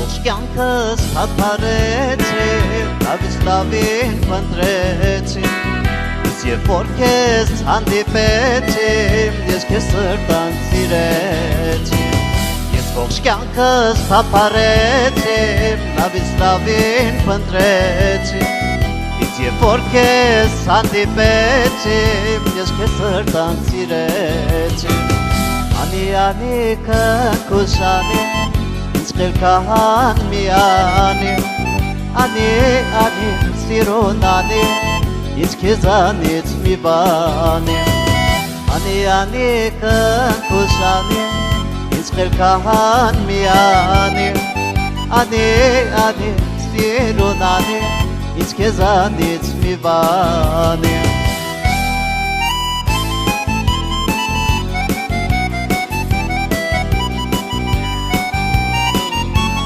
Ողջ կյանքս թափարեցի, լավից լավին փնտրեցի, իսկ երբ որ քեզ հանդիպեցի, ես քեզ սրտան սիրեցի։ Ես ողջ կյանքս թափարեցի, լավից լավին փնտրեցի, իսկ երբ որ քեզ հանդիպեցի, ես քեզ սրտան սիրեցի։ Անի քնքուշանի Կան միանի, անի սիրուն անի, իսկ քեզանից մի բանի։ Անի կնքուշանի, իսկ կան միանի, անի սիրուն անի, իսկ քեզանից մի բանի։